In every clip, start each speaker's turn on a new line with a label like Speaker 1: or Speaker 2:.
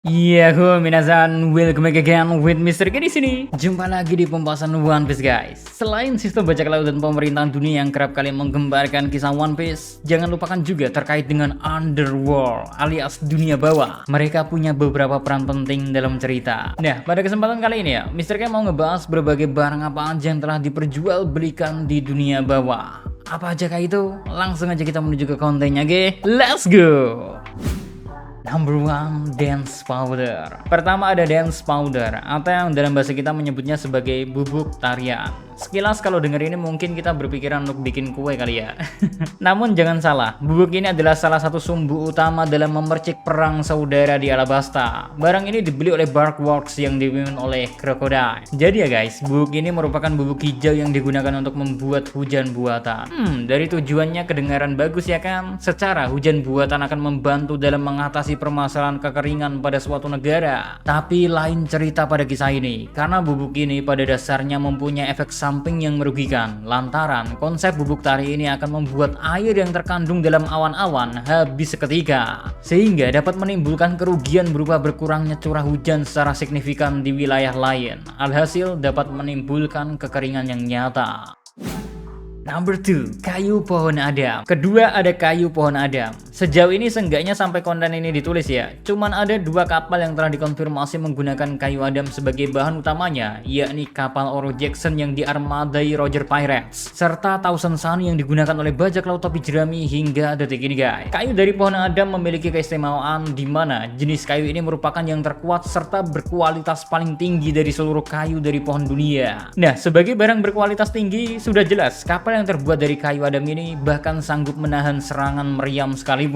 Speaker 1: Yahoo minasan, welcome back again with Mr. K di sini. Jumpa lagi di pembahasan One Piece guys. Selain sistem bajak laut dan pemerintahan dunia yang kerap kali menggembarkan kisah One Piece, jangan lupakan juga terkait dengan Underworld alias dunia bawah. Mereka punya beberapa peran penting dalam cerita. Nah, pada kesempatan kali ini ya, Mr. K mau ngebahas berbagai barang apa aja yang telah diperjualbelikan di dunia bawah. Apa aja kah itu? Langsung aja kita menuju ke kontennya, ge. Let's go. Number one, dance powder. Pertama ada dance powder, atau yang dalam bahasa kita menyebutnya sebagai bubuk tarian. Sekilas kalau denger ini mungkin kita berpikiran untuk bikin kue kali ya. Namun jangan salah, bubuk ini adalah salah satu sumbu utama dalam memercik perang saudara di Alabasta. Barang ini dibeli oleh Barkworks yang dipimpin oleh Crocodile. Jadi ya guys, bubuk ini merupakan bubuk hijau yang digunakan untuk membuat hujan buatan. Dari tujuannya kedengaran bagus ya kan? Secara hujan buatan akan membantu dalam mengatasi permasalahan kekeringan pada suatu negara. Tapi lain cerita pada kisah ini, karena bubuk ini pada dasarnya mempunyai efek samping yang merugikan. Lantaran konsep bubuk tari ini akan membuat air yang terkandung dalam awan-awan habis seketika, sehingga dapat menimbulkan kerugian berupa berkurangnya curah hujan secara signifikan di wilayah lain. Alhasil dapat menimbulkan kekeringan yang nyata. Number 2, kayu pohon Adam. Kedua ada kayu pohon Adam. Sejauh ini seenggaknya sampai konten ini ditulis ya, cuman ada 2 kapal yang telah dikonfirmasi menggunakan kayu Adam sebagai bahan utamanya, yakni kapal Oro Jackson yang diarmadai Roger Pirates, serta Thousand Sun yang digunakan oleh bajak laut topi jerami hingga detik ini guys. Kayu dari pohon Adam memiliki keistimewaan di mana jenis kayu ini merupakan yang terkuat serta berkualitas paling tinggi dari seluruh kayu dari pohon dunia. Nah, sebagai barang berkualitas tinggi, sudah jelas kapal yang terbuat dari kayu Adam ini bahkan sanggup menahan serangan meriam sekalipun.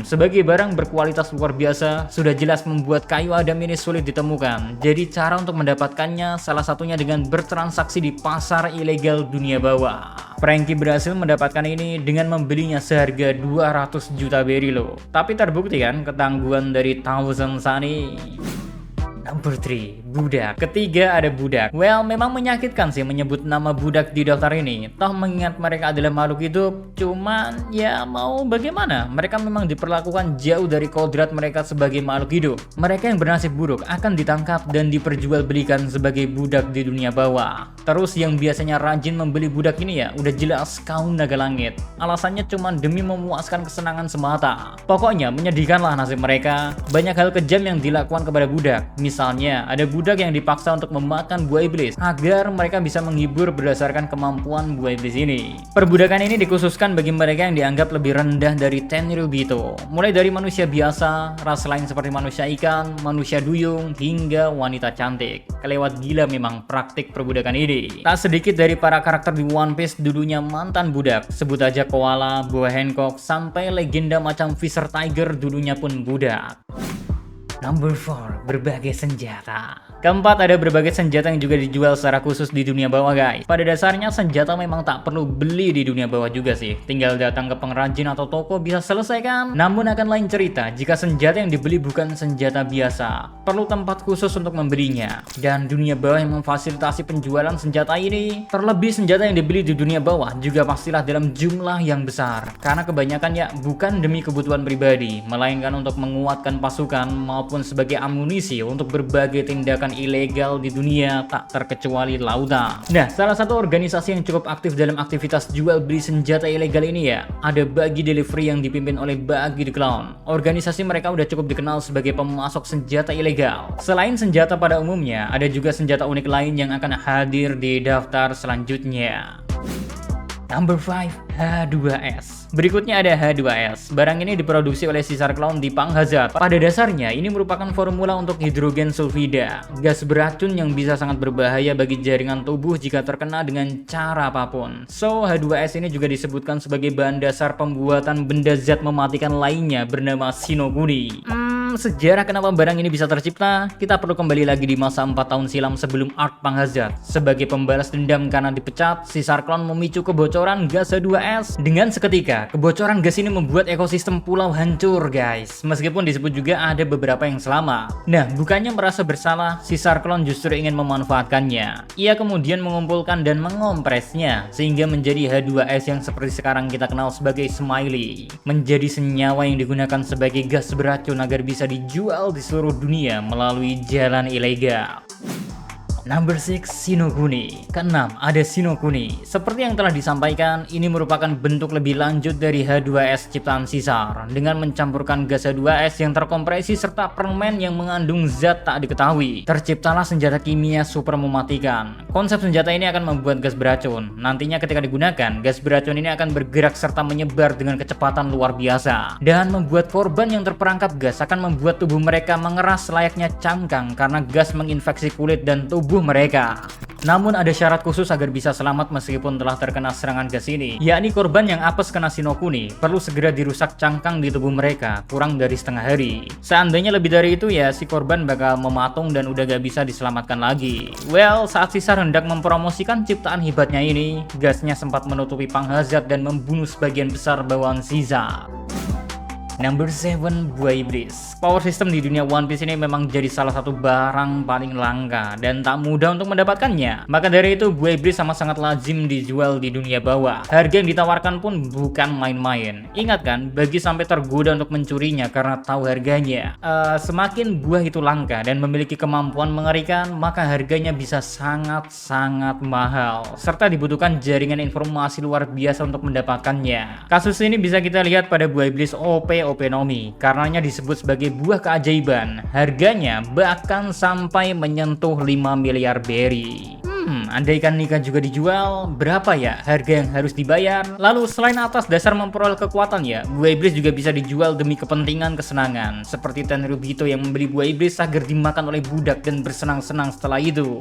Speaker 1: Sebagai barang berkualitas luar biasa, sudah jelas membuat kayu Adam ini sulit ditemukan. Jadi cara untuk mendapatkannya salah satunya dengan bertransaksi di pasar ilegal dunia bawah. Franky berhasil mendapatkan ini dengan membelinya seharga 200 juta berry loh. Tapi terbukti kan ketangguhan dari Thousand Sunny. Number 3, budak. Ketiga ada budak. Well, memang menyakitkan sih menyebut nama budak di daftar ini. Toh mengingat mereka adalah makhluk hidup, cuman ya mau bagaimana? Mereka memang diperlakukan jauh dari kodrat mereka sebagai makhluk hidup. Mereka yang bernasib buruk akan ditangkap dan diperjualbelikan sebagai budak di dunia bawah. Terus yang biasanya rajin membeli budak ini ya, udah jelas kaum naga langit. Alasannya cuma demi memuaskan kesenangan semata. Pokoknya menyedihkanlah nasib mereka. Banyak hal kejam yang dilakukan kepada budak. Misalnya, ada budak yang dipaksa untuk memakan buah iblis agar mereka bisa menghibur berdasarkan kemampuan buah iblis ini. Perbudakan ini dikhususkan bagi mereka yang dianggap lebih rendah dari Tenryubito, mulai dari manusia biasa, ras lain seperti manusia ikan, manusia duyung, hingga wanita cantik. Kelewat gila memang praktik perbudakan ini. Tak sedikit dari para karakter di One Piece dulunya mantan budak, sebut aja Koala, Boa Hancock, sampai legenda macam Fisher Tiger dulunya pun budak. Number 4, berbagai senjata. Keempat, ada berbagai senjata yang juga dijual secara khusus di dunia bawah guys. Pada dasarnya senjata memang tak perlu beli di dunia bawah juga sih. Tinggal datang ke pengrajin atau toko bisa selesai kan? Namun akan lain cerita jika senjata yang dibeli bukan senjata biasa. Perlu tempat khusus untuk membelinya. Dan dunia bawah yang memfasilitasi penjualan senjata ini. Terlebih senjata yang dibeli di dunia bawah juga pastilah dalam jumlah yang besar. Karena kebanyakan ya bukan demi kebutuhan pribadi, melainkan untuk menguatkan pasukan maupun sebagai amunisi untuk berbagai tindakan ilegal di dunia tak terkecuali lautan. Nah, salah satu organisasi yang cukup aktif dalam aktivitas jual beli senjata ilegal ini ya, ada Buggy Delivery yang dipimpin oleh Buggy the Clown. Organisasi mereka udah cukup dikenal sebagai pemasok senjata ilegal. Selain senjata pada umumnya, ada juga senjata unik lain yang akan hadir di daftar selanjutnya. Number 5, H2S. Berikutnya ada H2S. Barang ini diproduksi oleh Caesar Clown di Pang Hazard. Pada dasarnya ini merupakan formula untuk hidrogen sulfida, gas beracun yang bisa sangat berbahaya bagi jaringan tubuh jika terkena dengan cara apapun. So, H2S ini juga disebutkan sebagai bahan dasar pembuatan benda zat mematikan lainnya bernama Shinoguri. Sejarah kenapa barang ini bisa tercipta? Kita perlu kembali lagi di masa 4 tahun silam sebelum Arc Pang Hazard. Sebagai pembalas dendam karena dipecat, Caesar Clown memicu kebocoran gas H2S. Dengan seketika, kebocoran gas ini membuat ekosistem pulau hancur guys. Meskipun disebut juga ada beberapa yang selamat. Nah, bukannya merasa bersalah, Caesar Clown justru ingin memanfaatkannya. Ia kemudian mengumpulkan dan mengompresnya sehingga menjadi H2S yang seperti sekarang kita kenal sebagai Smiley. Menjadi senyawa yang digunakan sebagai gas beracun agar bisa bisa dijual di seluruh dunia melalui jalan ilegal. Number 6, Shinokuni. Keenam, ada Shinokuni. Seperti yang telah disampaikan, ini merupakan bentuk lebih lanjut dari H2S ciptaan Caesar dengan mencampurkan gas H2S yang terkompresi serta permen yang mengandung zat tak diketahui. Terciptalah senjata kimia super mematikan. Konsep senjata ini akan membuat gas beracun. Nantinya ketika digunakan, gas beracun ini akan bergerak serta menyebar dengan kecepatan luar biasa dan membuat korban yang terperangkap gas akan membuat tubuh mereka mengeras layaknya cangkang karena gas menginfeksi kulit dan tubuh mereka. Namun ada syarat khusus agar bisa selamat meskipun telah terkena serangan gas ini, yakni korban yang apes kena Shinokuni perlu segera dirusak cangkang di tubuh mereka kurang dari setengah hari. Seandainya lebih dari itu ya si korban bakal mematung dan udah gak bisa diselamatkan lagi. Well, saat Caesar hendak mempromosikan ciptaan hebatnya ini, gasnya sempat menutupi Panghazard dan membunuh sebagian besar bawaan Caesar. Number 7, buah iblis. Power system di dunia One Piece ini memang jadi salah satu barang paling langka dan tak mudah untuk mendapatkannya. Maka dari itu buah iblis sama sangat lazim dijual di dunia bawah. Harga yang ditawarkan pun bukan main-main. Ingat kan, bagi sampai tergoda untuk mencurinya karena tahu harganya. Semakin buah itu langka dan memiliki kemampuan mengerikan, maka harganya bisa sangat-sangat mahal. Serta dibutuhkan jaringan informasi luar biasa untuk mendapatkannya. Kasus ini bisa kita lihat pada buah iblis OP Openomi, karenanya disebut sebagai buah keajaiban. Harganya bahkan sampai menyentuh 5 miliar berry. Andaikan nikah juga dijual, berapa ya harga yang harus dibayar? Lalu selain atas dasar memperoleh kekuatan ya, buah iblis juga bisa dijual demi kepentingan kesenangan. Seperti Tenryubito yang membeli buah iblis agar dimakan oleh budak dan bersenang-senang setelah itu.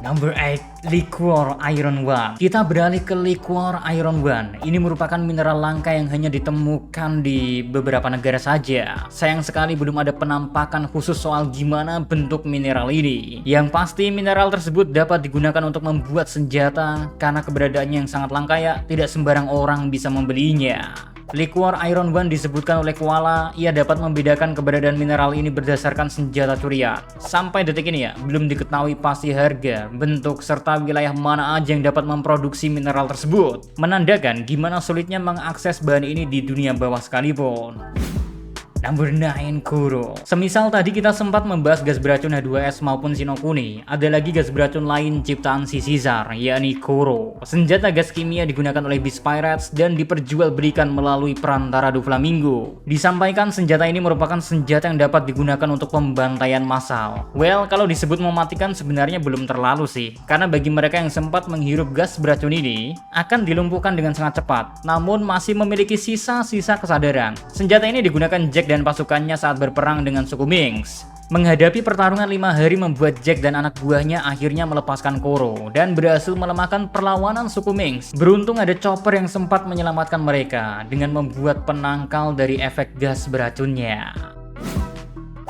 Speaker 1: Number 8, liquor iron one. Kita beralih ke liquor iron one. Ini merupakan mineral langka yang hanya ditemukan di beberapa negara saja. Sayang sekali belum ada penampakan khusus soal gimana bentuk mineral ini. Yang pasti mineral tersebut dapat digunakan untuk membuat senjata karena keberadaannya yang sangat langka ya, tidak sembarang orang bisa membelinya. Liquor Iron One disebutkan oleh Koala, ia dapat membedakan keberadaan mineral ini berdasarkan senjata curian. Sampai detik ini ya, belum diketahui pasti harga, bentuk, serta wilayah mana aja yang dapat memproduksi mineral tersebut. Menandakan gimana sulitnya mengakses bahan ini di dunia bawah sekalipun. Number 9, Kuro. Semisal tadi kita sempat membahas gas beracun H2S maupun Shinokuni, ada lagi gas beracun lain ciptaan si Caesar, yakni Kuro. Senjata gas kimia digunakan oleh Beast Pirates dan diperjualbelikan melalui perantara Doflamingo. Disampaikan senjata ini merupakan senjata yang dapat digunakan untuk pembantaian massal. Well, kalau disebut mematikan sebenarnya belum terlalu sih, karena bagi mereka yang sempat menghirup gas beracun ini, akan dilumpuhkan dengan sangat cepat, namun masih memiliki sisa-sisa kesadaran. Senjata ini digunakan Jack dan pasukannya saat berperang dengan suku Minks. Menghadapi pertarungan 5 hari membuat Jack dan anak buahnya akhirnya melepaskan Kuro dan berhasil melemahkan perlawanan suku Minks. Beruntung ada Chopper yang sempat menyelamatkan mereka dengan membuat penangkal dari efek gas beracunnya.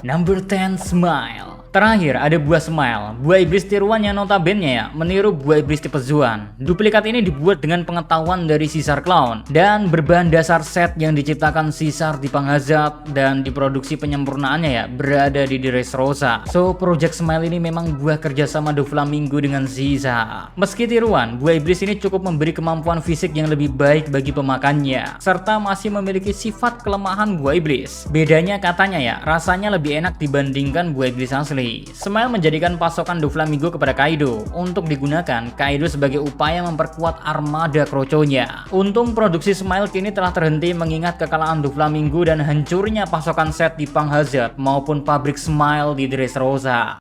Speaker 1: Number 10, Smile. Terakhir ada buah Smile, buah iblis tiruan yang notabene ya meniru buah iblis tipe Zuan. Duplikat ini dibuat dengan pengetahuan dari Caesar Clown dan berbahan dasar set yang diciptakan Caesar di Panghazard dan diproduksi penyempurnaannya ya berada di Dressrosa. So Project Smile ini memang buah kerjasama Doflamingo dengan Caesar. Meski tiruan, buah iblis ini cukup memberi kemampuan fisik yang lebih baik bagi pemakannya, serta masih memiliki sifat kelemahan buah iblis. Bedanya katanya ya, rasanya lebih enak dibandingkan buah iblis asli. Smile menjadikan pasokan Doflamingo kepada Kaido untuk digunakan Kaido sebagai upaya memperkuat armada kroconya. Untung produksi Smile kini telah terhenti mengingat kekalahan Doflamingo dan hancurnya pasokan set di Panghazard maupun pabrik Smile di Dressrosa.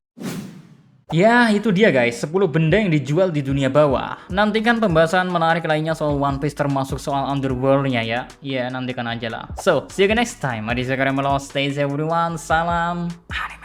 Speaker 1: Ya, itu dia guys, 10 benda yang dijual di dunia bawah. Nantikan pembahasan menarik lainnya soal One Piece termasuk soal underworld-nya ya. Ya, nantikan aja lah. So, see you next time. Stay safe everyone. Salam anime.